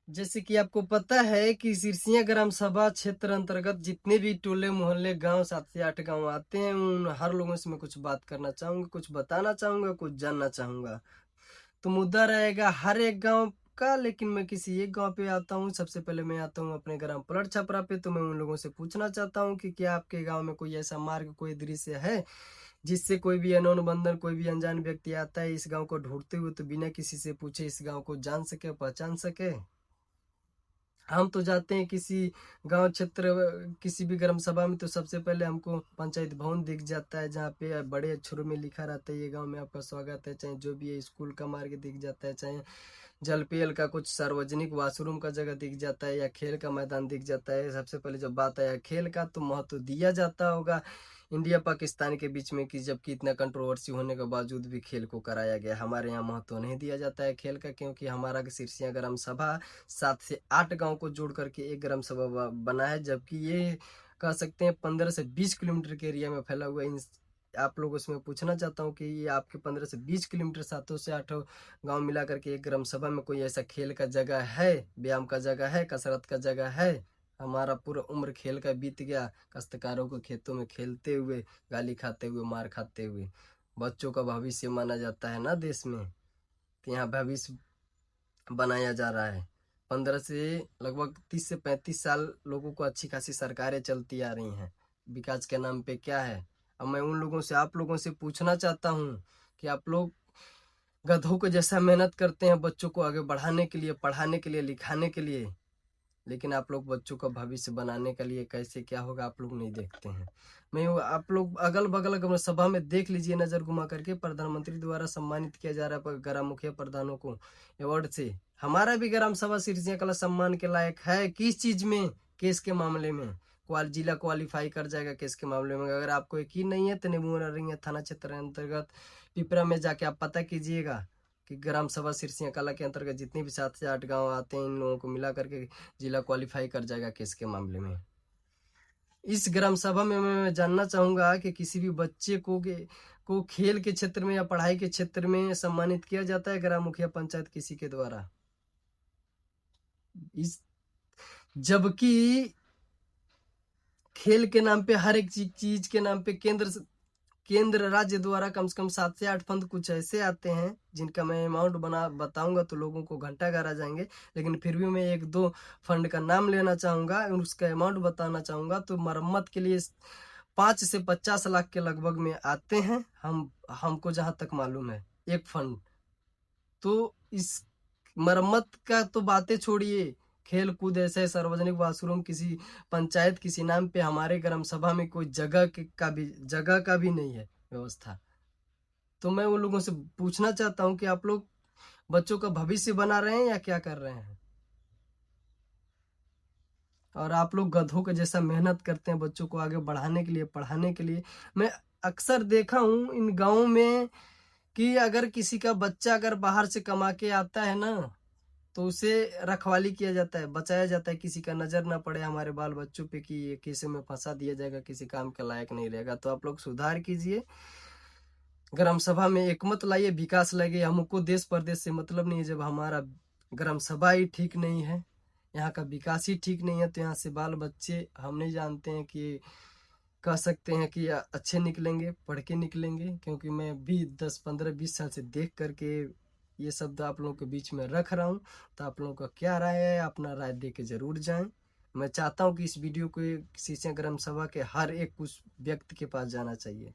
जैसे कि आपको पता है कि सिरसिया ग्राम सभा क्षेत्र अंतर्गत जितने भी टोले मोहल्ले गांव 7 से 8 गांव आते हैं उन हर लोगों से मैं कुछ बात करना चाहूंगा, कुछ बताना चाहूंगा, कुछ जानना चाहूंगा। तो मुद्दा रहेगा हर एक गांव का, लेकिन मैं किसी एक गांव पे आता हूँ। सबसे पहले मैं आता हूँ अपने ग्राम पलट छपरा पे। तो मैं उन लोगों से पूछना चाहता हूँ कि क्या आपके गांव में कोई ऐसा मार्ग, कोई दृश्य है जिससे कोई भी अनोन बंदर, कोई भी अनजान व्यक्ति आता है इस गांव को ढूंढते हुए तो बिना किसी से पूछे इस गांव को जान सके, पहचान सके। हम तो जाते हैं किसी गांव क्षेत्र, किसी भी ग्राम सभा में, तो सबसे पहले हमको पंचायत भवन दिख जाता है जहाँ पे बड़े अक्षरों में लिखा रहता है ये गांव में आपका स्वागत है। चाहे जो भी है, स्कूल का मार्ग दिख जाता है, चाहे जल पेल का कुछ सार्वजनिक वॉशरूम का जगह दिख जाता है, या खेल का मैदान दिख जाता है। सबसे पहले जब बात आया खेल का, तो महत्व दिया जाता होगा इंडिया पाकिस्तान के बीच में, कि जबकि इतना कंट्रोवर्सी होने के बावजूद भी खेल को कराया गया। हमारे यहाँ महत्व नहीं दिया जाता है खेल का, क्योंकि हमारा सिरसिया ग्राम सभा 7 से 8 गांव को जोड़ करके एक ग्राम सभा बना है, जबकि ये कह सकते हैं 15 से 20 किलोमीटर के एरिया में फैला हुआ है। आप लोगों से मैं पूछना चाहता हूँ कि ये आपके 15 से 20 किलोमीटर 7 से 8 गांव मिला करके एक ग्राम सभा में कोई ऐसा खेल का जगह है, व्यायाम का जगह है, कसरत का जगह है? हमारा पूरा उम्र खेल का बीत गया, काश्तकारों को खेतों में खेलते हुए, गाली खाते हुए, मार खाते हुए। बच्चों का भविष्य माना जाता है ना देश में, तो यहाँ भविष्य बनाया जा रहा है। 15 से लगभग 30 से 35 साल लोगों को अच्छी खासी सरकारें चलती आ रही हैं, विकास के नाम पे क्या है? अब मैं उन लोगों से, आप लोगों से पूछना चाहता हूँ कि आप लोग गधों को जैसा मेहनत करते हैं बच्चों को आगे बढ़ाने के लिए, पढ़ाने के लिए, लिखाने के लिए, लेकिन आप लोग बच्चों का भविष्य बनाने के लिए कैसे क्या होगा आप लोग नहीं देखते हैं। आप लोग अगल बगल अगर सभा में देख लीजिए, नजर घुमा करके प्रधानमंत्री द्वारा सम्मानित किया जा रहा है ग्राम मुखिया प्रधानों को अवार्ड से। हमारा भी ग्राम सभा सिरसिया कला सम्मान के लायक है किस चीज में? केस के मामले में जिला क्वालिफाई कर जाएगा केस के मामले में। अगर आपको यकीन नहीं है तो नीमू थाना क्षेत्र अंतर्गत पिपरा में जाके आप पता कीजिएगा कि ग्राम सभा सिरसिया कला के अंतर्गत जितने भी 7 से 8 गांव आते हैं इन लोगों को मिला करके जिला क्वालिफाई कर जाएगा केस के मामले में। इस ग्राम सभा में मैं जानना चाहूंगा कि किसी भी बच्चे को खेल के क्षेत्र में या पढ़ाई के क्षेत्र में सम्मानित किया जाता है ग्राम मुखिया पंचायत किसी के द्वारा? इस जबकि खेल के नाम पे, हर एक चीज के नाम पे केंद्र राज्य द्वारा कम से कम 7 से 8 फंड कुछ ऐसे आते हैं जिनका मैं अमाउंट बना बताऊंगा तो लोगों को घंटा गारा जाएंगे, लेकिन फिर भी मैं एक दो फंड का नाम लेना चाहूंगा और उसका अमाउंट बताना चाहूंगा। तो मरम्मत के लिए 5 से 50 लाख के लगभग में आते हैं, हमको जहां तक मालूम है एक फंड। तो इस मरम्मत का तो बातें छोड़िए, खेल कूद ऐसे सार्वजनिक वॉशरूम किसी पंचायत किसी नाम पे हमारे ग्राम सभा में कोई जगह का भी नहीं है व्यवस्था। तो मैं उन लोगों से पूछना चाहता हूँ कि आप लोग बच्चों का भविष्य बना रहे हैं या क्या कर रहे हैं? और आप लोग गधों के जैसा मेहनत करते हैं बच्चों को आगे बढ़ाने के लिए, पढ़ाने के लिए। मैं अक्सर देखा हूँ इन गाँवों में कि अगर किसी का बच्चा अगर बाहर से कमा के आता है ना, तो उसे रखवाली किया जाता है, बचाया जाता है, किसी का नजर ना पड़े हमारे बाल बच्चों पे कि ये किसी में फंसा दिया जाएगा, किसी काम के लायक नहीं रहेगा। तो आप लोग सुधार कीजिए, ग्राम सभा में एकमत लाइए, विकास लाइए। हमको देश प्रदेश से मतलब नहीं है, जब हमारा ग्राम सभा ही ठीक नहीं है, यहाँ का विकास ही ठीक नहीं है, तो यहाँ से बाल बच्चे हम नहीं जानते हैं कि कह सकते हैं कि अच्छे निकलेंगे, पढ़ के निकलेंगे। क्योंकि मैं भी 10 15 20 साल से देख करके ये शब्द आप लोगों के बीच में रख रहा हूँ। तो आप लोगों का क्या राय है, अपना राय दे के जरूर जाएं। मैं चाहता हूँ कि इस वीडियो को सीसिया ग्राम सभा के हर एक उस व्यक्ति के पास जाना चाहिए।